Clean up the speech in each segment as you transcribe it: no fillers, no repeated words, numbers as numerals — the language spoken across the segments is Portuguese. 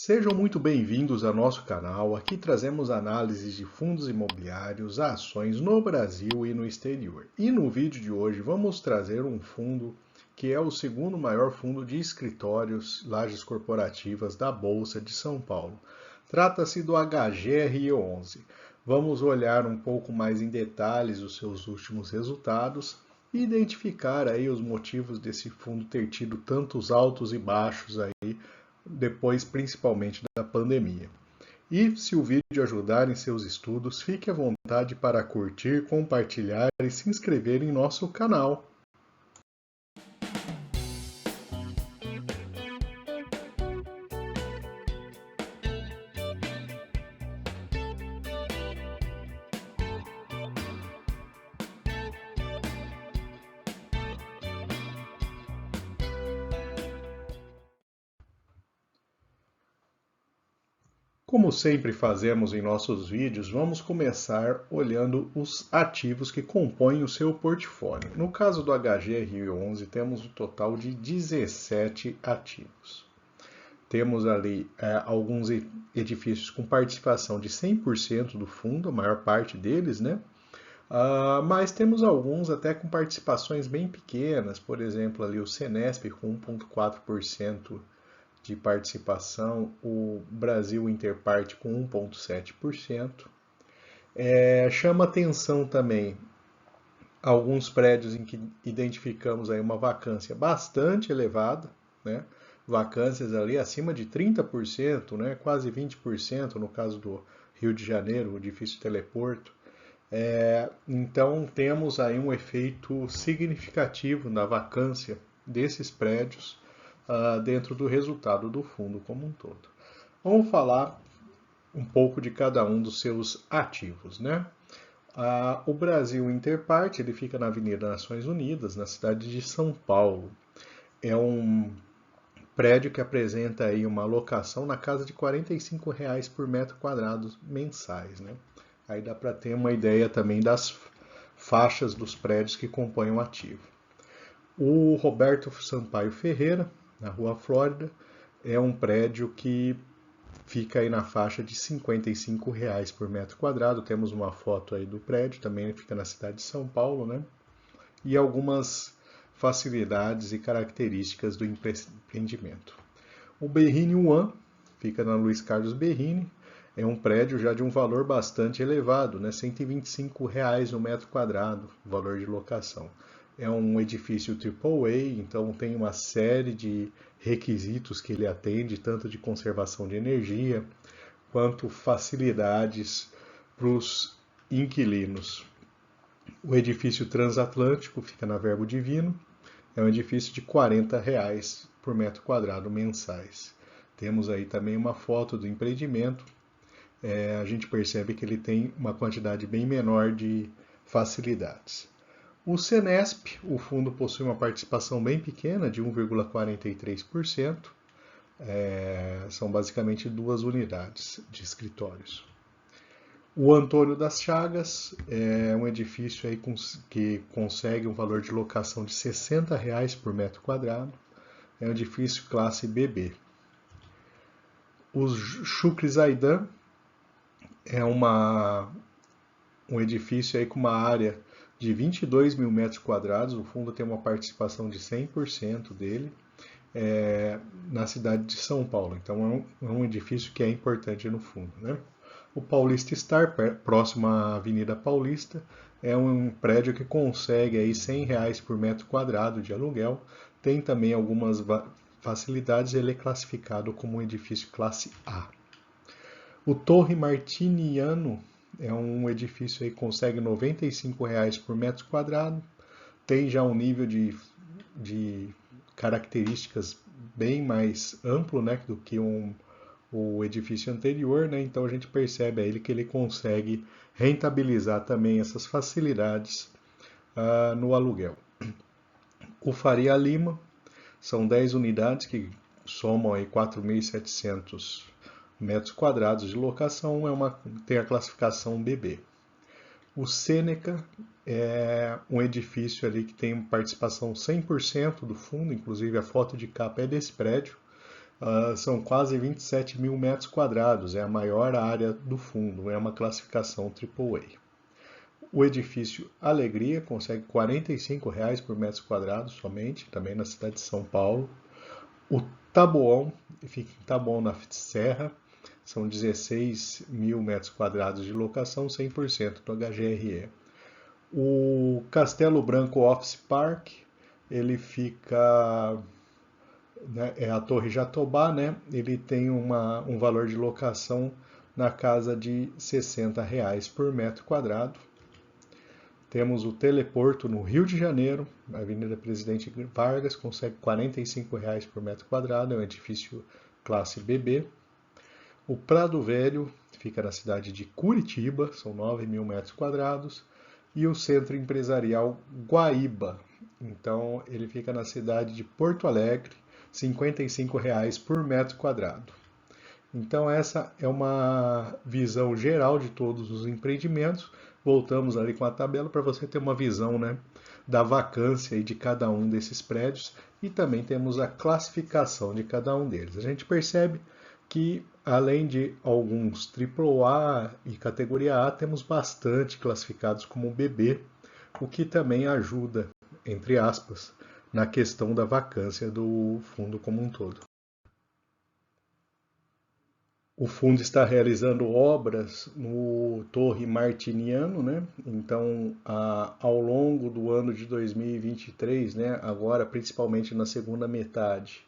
Sejam muito bem-vindos ao nosso canal. Aqui trazemos análises de fundos imobiliários, ações no Brasil e no exterior. E no vídeo de hoje vamos trazer um fundo que é o segundo maior fundo de escritórios, lajes corporativas da Bolsa de São Paulo. Trata-se do HGRE11. Vamos olhar um pouco mais em detalhes os seus últimos resultados e identificar aí os motivos desse fundo ter tido tantos altos e baixos aí depois principalmente da pandemia. E se o vídeo ajudar em seus estudos, fique à vontade para curtir, compartilhar e se inscrever em nosso canal. Como sempre fazemos em nossos vídeos, vamos começar olhando os ativos que compõem o seu portfólio. No caso do HGRE11, temos um total de 17 ativos. Temos ali alguns edifícios com participação de 100% do fundo, a maior parte deles, né? Mas temos alguns até com participações bem pequenas, por exemplo, ali o Senesp com 1,4% de participação, o Brasil Interparte com 1,7%. Chama atenção também alguns prédios em que identificamos aí uma vacância bastante elevada, né? Vacâncias ali acima de 30%, né? Quase 20% no caso do Rio de Janeiro, o edifício Teleporto. Então temos aí um efeito significativo na vacância desses prédios dentro do resultado do fundo como um todo. Vamos falar um pouco de cada um dos seus ativos, né? O Brasil Interparte, ele fica na Avenida Nações Unidas, na cidade de São Paulo. É um prédio que apresenta aí uma alocação na casa de R$ 45 por metro quadrado mensais, né? Aí dá para ter uma ideia também das faixas dos prédios que compõem o ativo. O Roberto Sampaio Ferreira, na Rua Flórida, é um prédio que fica aí na faixa de R$ 55 por metro quadrado. Temos uma foto aí do prédio, também fica na cidade de São Paulo, né? E algumas facilidades e características do empreendimento. O Berrini One fica na Luiz Carlos Berrini, é um prédio já de um valor bastante elevado, né? R$ 125 no metro quadrado, valor de locação. É um edifício AAA, então tem uma série de requisitos que ele atende, tanto de conservação de energia, quanto facilidades para os inquilinos. O edifício Transatlântico fica na Verbo Divino, é um edifício de R$ 40 por metro quadrado mensais. Temos aí também uma foto do empreendimento. A gente percebe que ele tem uma quantidade bem menor de facilidades. O Senesp, o fundo possui uma participação bem pequena, de 1,43%. São basicamente 2 unidades de escritórios. O Antônio das Chagas é um edifício aí que consegue um valor de locação de R$ 60 por metro quadrado. É um edifício classe BB. O Chucre Zaidan é um edifício aí com uma área de 22 mil metros quadrados. O fundo tem uma participação de 100% dele na cidade de São Paulo. Então é um edifício que é importante no fundo, né? O Paulista Star, próximo à Avenida Paulista, é um prédio que consegue aí R$ 100 por metro quadrado de aluguel. Tem também algumas facilidades, ele é classificado como um edifício classe A. O Torre Martiniano é um edifício aí que consegue R$ 95 por metro quadrado. Tem já um nível de características bem mais amplo, né, do que o edifício anterior, né? Então a gente percebe aí que ele consegue rentabilizar também essas facilidades no aluguel. O Faria Lima são 10 unidades que somam aí 4.700 metros quadrados de locação, tem a classificação BB. O Sêneca é um edifício ali que tem participação 100% do fundo, inclusive a foto de capa é desse prédio. São quase 27 mil metros quadrados, é a maior área do fundo, é uma classificação AAA. O edifício Alegria consegue R$ 45 por metro quadrado somente, também na cidade de São Paulo. O Taboão, fica em Taboão na Serra, são 16 mil metros quadrados de locação, 100% do HGRE. O Castelo Branco Office Park, ele fica, né, é a Torre Jatobá, né? Ele tem um valor de locação na casa de R$ 60 por metro quadrado. Temos o Teleporto no Rio de Janeiro, na Avenida Presidente Vargas, consegue R$ 45 por metro quadrado, é um edifício classe BB. O Prado Velho fica na cidade de Curitiba, são 9 mil metros quadrados. E o Centro Empresarial Guaíba, então ele fica na cidade de Porto Alegre, R$ 55 por metro quadrado. Então essa é uma visão geral de todos os empreendimentos. Voltamos ali com a tabela para você ter uma visão, né, da vacância de cada um desses prédios e também temos a classificação de cada um deles. A gente percebe que além de alguns AAA e categoria A, temos bastante classificados como BB, o que também ajuda, entre aspas, na questão da vacância do fundo como um todo. O fundo está realizando obras no Torre Martiniano, né? Então, ao longo do ano de 2023, né? Agora, principalmente na segunda metade,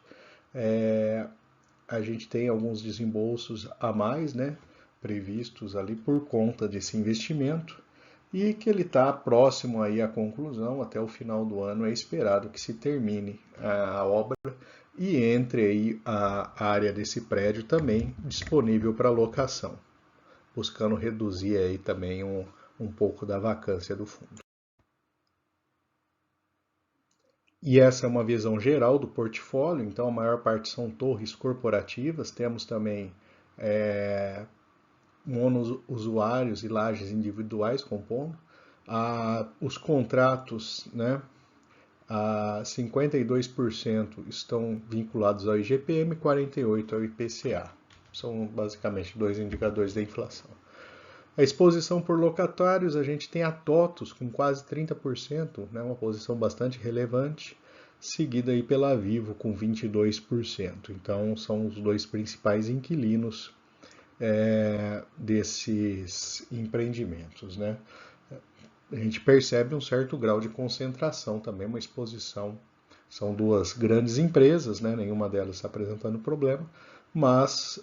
a gente tem alguns desembolsos a mais, né? Previstos ali por conta desse investimento e que ele está próximo aí à conclusão. Até o final do ano é esperado que se termine a obra e entre aí a área desse prédio também disponível para locação, buscando reduzir aí também um pouco da vacância do fundo. E essa é uma visão geral do portfólio, então a maior parte são torres corporativas, temos também monousuários e lajes individuais compondo, os contratos, né, 52% estão vinculados ao IGPM, 48% ao IPCA. São basicamente dois indicadores da inflação. A exposição por locatários, a gente tem a TOTUS com quase 30%, né, uma posição bastante relevante, seguida aí pela Vivo com 22%. Então são os dois principais inquilinos desses empreendimentos, né? A gente percebe um certo grau de concentração também, uma exposição. São duas grandes empresas, né? Nenhuma delas está apresentando problema, mas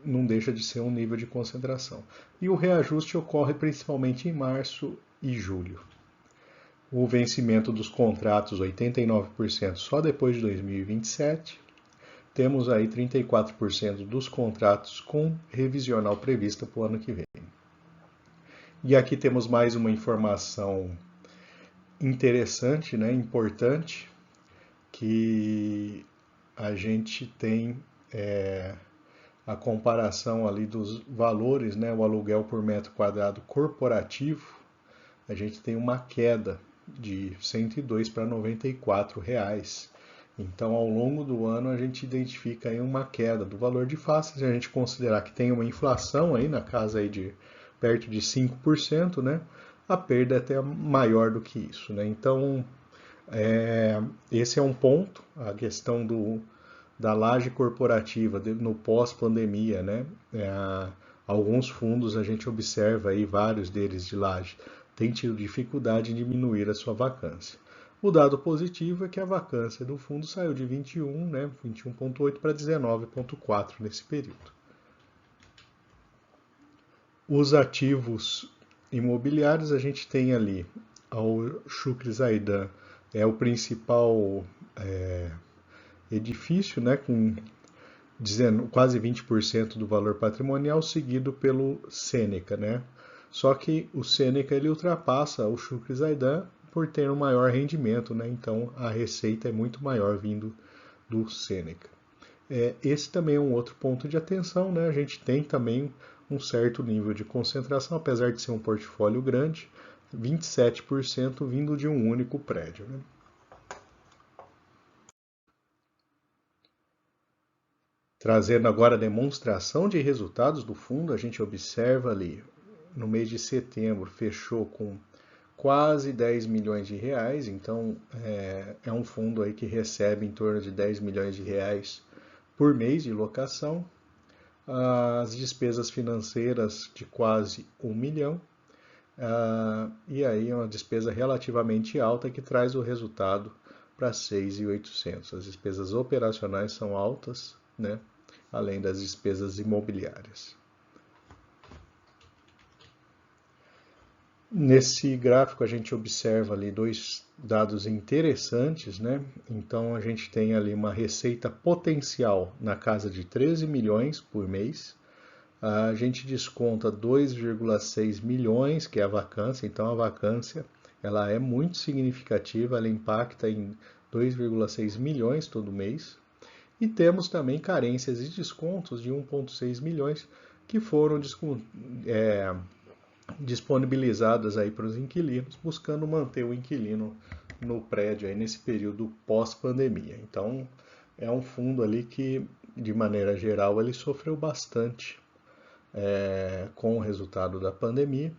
não deixa de ser um nível de concentração. E o reajuste ocorre principalmente em março e julho. O vencimento dos contratos, 89% só depois de 2027. Temos aí 34% dos contratos com revisional prevista para o ano que vem. E aqui temos mais uma informação interessante, né, importante, que a gente tem a comparação ali dos valores, né, o aluguel por metro quadrado corporativo, a gente tem uma queda de 102 para R$ 94. Então, ao longo do ano, a gente identifica aí uma queda do valor de face, se a gente considerar que tem uma inflação aí na casa aí de perto de 5%, né? A perda é até maior do que isso, né? Então, esse é um ponto, a questão da laje corporativa no pós-pandemia, né? Alguns fundos a gente observa aí, vários deles de laje, têm tido dificuldade em diminuir a sua vacância. O dado positivo é que a vacância do fundo saiu de 21, né, 21,8 para 19,4 nesse período. Os ativos imobiliários, a gente tem ali ao Shukri Zaidan, é o principal edifício, né, com quase 20% do valor patrimonial, seguido pelo Sêneca, né? Só que o Sêneca ele ultrapassa o Shukri Zaidan por ter um maior rendimento, né? Então a receita é muito maior vindo do Sêneca. Esse também é um outro ponto de atenção, né? A gente tem também um certo nível de concentração, apesar de ser um portfólio grande, 27% vindo de um único prédio, né? Trazendo agora a demonstração de resultados do fundo, a gente observa ali, no mês de setembro, fechou com quase 10 milhões de reais, então é um fundo aí que recebe em torno de 10 milhões de reais por mês de locação, as despesas financeiras de quase 1 milhão, e aí uma despesa relativamente alta que traz o resultado para 6.800. As despesas operacionais são altas, né? Além das despesas imobiliárias. Nesse gráfico a gente observa ali dois dados interessantes, né? Então a gente tem ali uma receita potencial na casa de 13 milhões por mês. A gente desconta 2,6 milhões, que é a vacância, então a vacância ela é muito significativa, ela impacta em 2,6 milhões todo mês. E temos também carências e descontos de 1,6 milhões que foram disponibilizadas aí para os inquilinos, buscando manter o inquilino no prédio aí nesse período pós-pandemia. Então, é um fundo ali que, de maneira geral, ele sofreu bastante com o resultado da pandemia.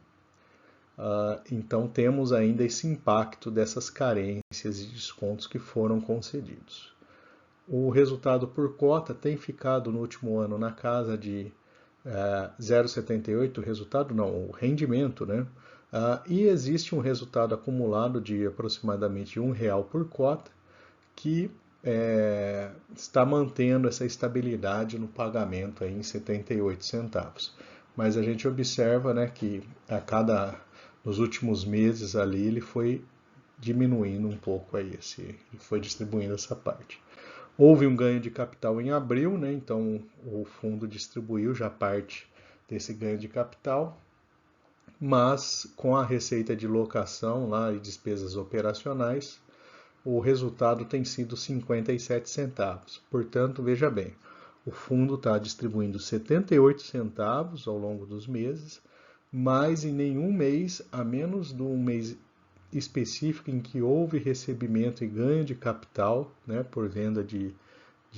Então, temos ainda esse impacto dessas carências e descontos que foram concedidos. O resultado por cota tem ficado no último ano na casa de 0,78, o rendimento, né? E existe um resultado acumulado de aproximadamente R$1 por cota, que está mantendo essa estabilidade no pagamento aí em 78 centavos. Mas a gente observa, né, que nos últimos meses ali ele foi diminuindo um pouco aí, ele foi distribuindo essa parte. Houve um ganho de capital em abril, né? Então o fundo distribuiu já parte desse ganho de capital, mas com a receita de locação lá e despesas operacionais, o resultado tem sido 57 centavos. Portanto, veja bem, o fundo está distribuindo 78 centavos ao longo dos meses, mas em nenhum mês, a menos de um mês específico em que houve recebimento e ganho de capital, né, por venda de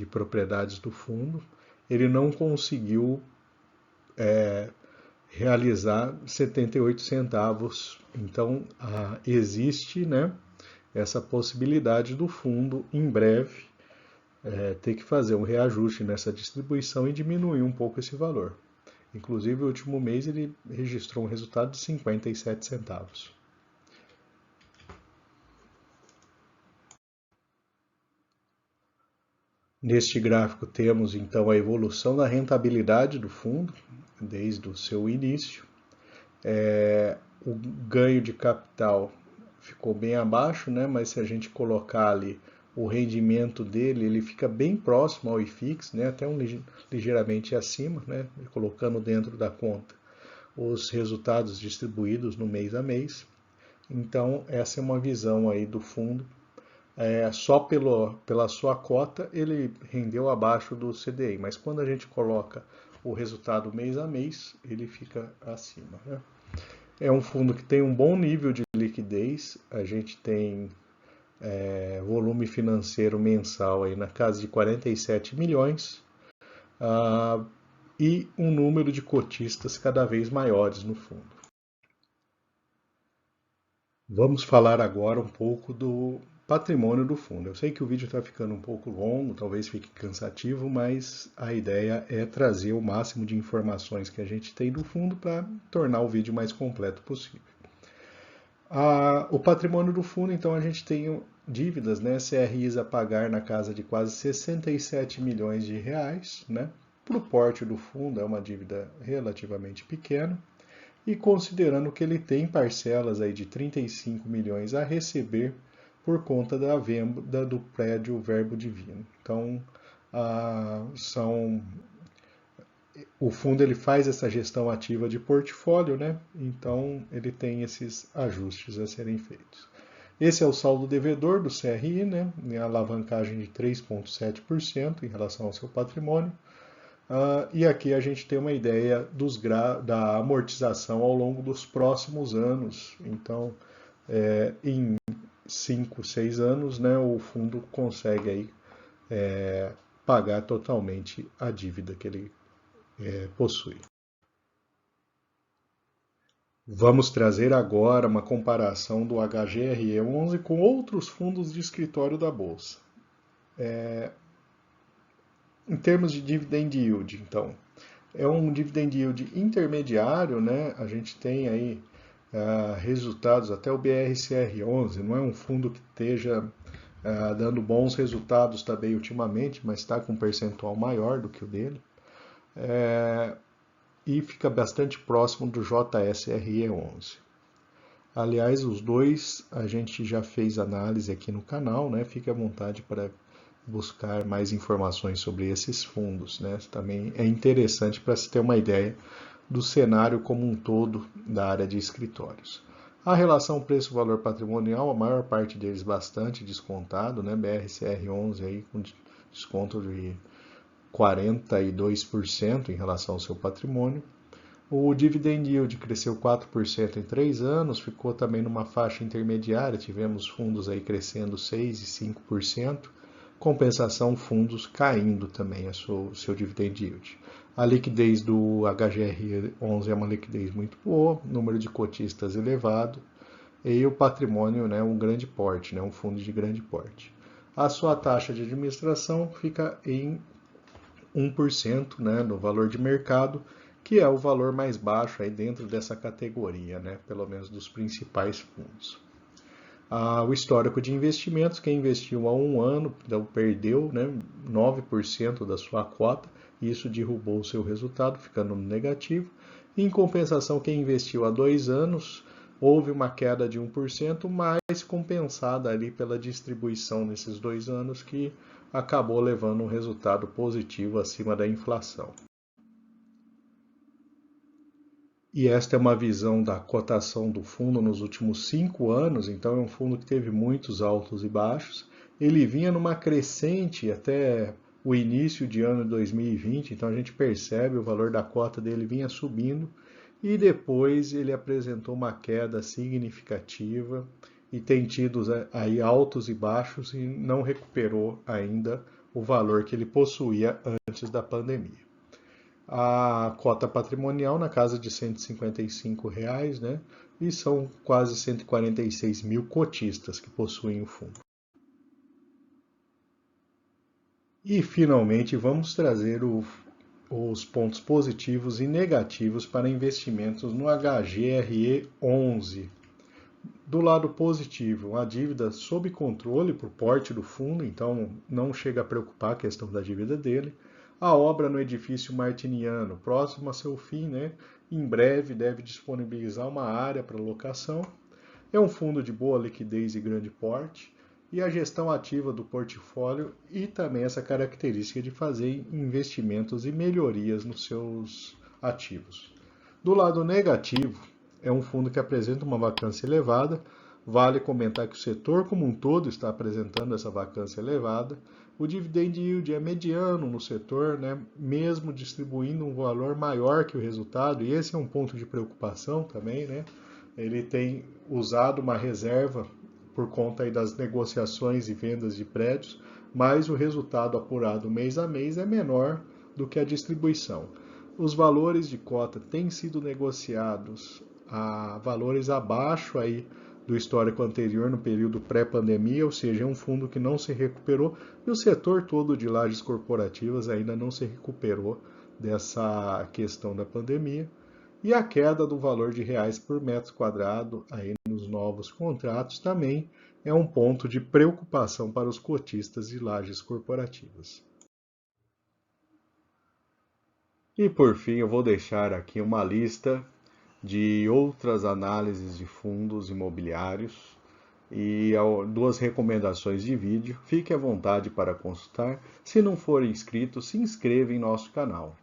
propriedades do fundo, ele não conseguiu realizar 78 centavos. Então, existe, né, essa possibilidade do fundo, em breve, ter que fazer um reajuste nessa distribuição e diminuir um pouco esse valor. Inclusive, no último mês, ele registrou um resultado de 57 centavos. Neste gráfico temos então a evolução da rentabilidade do fundo desde o seu início. O ganho de capital ficou bem abaixo, né? Mas se a gente colocar ali o rendimento dele, ele fica bem próximo ao IFIX, né? Até ligeiramente acima, né? Colocando dentro da conta os resultados distribuídos no mês a mês. Então essa é uma visão aí do fundo. Só pela sua cota ele rendeu abaixo do CDI, mas quando a gente coloca o resultado mês a mês, ele fica acima, né? É um fundo que tem um bom nível de liquidez, a gente tem volume financeiro mensal aí na casa de 47 milhões e um número de cotistas cada vez maiores no fundo. Vamos falar agora um pouco do patrimônio do fundo. Eu sei que o vídeo está ficando um pouco longo, talvez fique cansativo, mas a ideia é trazer o máximo de informações que a gente tem do fundo para tornar o vídeo mais completo possível. O patrimônio do fundo, então, a gente tem dívidas, né, CRIs a pagar na casa de quase 67 milhões de reais, né? Para o porte do fundo é uma dívida relativamente pequena. E considerando que ele tem parcelas aí de 35 milhões a receber por conta da venda do prédio Verbo Divino. Então, o fundo ele faz essa gestão ativa de portfólio, né? Então, ele tem esses ajustes a serem feitos. Esse é o saldo devedor do CRI, né? A alavancagem de 3,7% em relação ao seu patrimônio. E aqui a gente tem uma ideia da amortização ao longo dos próximos anos. Então, em 5, 6 anos, né, o fundo consegue aí, pagar totalmente a dívida que ele possui. Vamos trazer agora uma comparação do HGRE11 com outros fundos de escritório da Bolsa. Em termos de dividend yield, então, é um dividend yield intermediário, né? A gente tem aí resultados, até o BRCR11, não é um fundo que esteja dando bons resultados também ultimamente, mas está com um percentual maior do que o dele. E fica bastante próximo do JSRE11. Aliás, os dois a gente já fez análise aqui no canal, né? Fique à vontade para buscar mais informações sobre esses fundos, né? Também é interessante para se ter uma ideia do cenário como um todo da área de escritórios. A relação preço-valor patrimonial, a maior parte deles bastante descontado, né? BRCR11 aí com desconto de 42% em relação ao seu patrimônio. O dividend yield cresceu 4% em 3 anos, ficou também numa faixa intermediária, tivemos fundos aí crescendo 6% e 5%, compensação fundos caindo também o seu dividend yield. A liquidez do HGR11 é uma liquidez muito boa, número de cotistas elevado, e o patrimônio, né, um grande porte, né, um fundo de grande porte. A sua taxa de administração fica em 1%, né, no valor de mercado, que é o valor mais baixo aí dentro dessa categoria, né, pelo menos dos principais fundos. O histórico de investimentos, quem investiu há um ano então perdeu, né, 9% da sua cota, e isso derrubou o seu resultado, ficando no negativo. Em compensação, quem investiu há 2 anos, houve uma queda de 1%, mais compensada ali pela distribuição nesses 2 anos, que acabou levando um resultado positivo acima da inflação. E esta é uma visão da cotação do fundo nos últimos 5 anos, então é um fundo que teve muitos altos e baixos. Ele vinha numa crescente até o início de ano de 2020, então a gente percebe o valor da cota dele vinha subindo e depois ele apresentou uma queda significativa e tem tido aí altos e baixos e não recuperou ainda o valor que ele possuía antes da pandemia. A cota patrimonial na casa de R$ 155, né? E são quase 146 mil cotistas que possuem o fundo. E finalmente vamos trazer os pontos positivos e negativos para investimentos no HGRE11. Do lado positivo, a dívida sob controle por porte do fundo, então não chega a preocupar a questão da dívida dele. A obra no edifício martiniano, próximo a seu fim, né? Em breve deve disponibilizar uma área para locação. É um fundo de boa liquidez e grande porte. E a gestão ativa do portfólio e também essa característica de fazer investimentos e melhorias nos seus ativos. Do lado negativo, é um fundo que apresenta uma vacância elevada. Vale comentar que o setor como um todo está apresentando essa vacância elevada. O dividend yield é mediano no setor, né? Mesmo distribuindo um valor maior que o resultado, e esse é um ponto de preocupação também, né? Ele tem usado uma reserva por conta aí das negociações e vendas de prédios, mas o resultado apurado mês a mês é menor do que a distribuição. Os valores de cota têm sido negociados a valores abaixo aí do histórico anterior no período pré-pandemia, ou seja, é um fundo que não se recuperou e o setor todo de lajes corporativas ainda não se recuperou dessa questão da pandemia. E a queda do valor de reais por metro quadrado aí nos novos contratos também é um ponto de preocupação para os cotistas de lajes corporativas. E por fim, eu vou deixar aqui uma lista de outras análises de fundos imobiliários e 2 recomendações de vídeo. Fique à vontade para consultar. Se não for inscrito, se inscreva em nosso canal.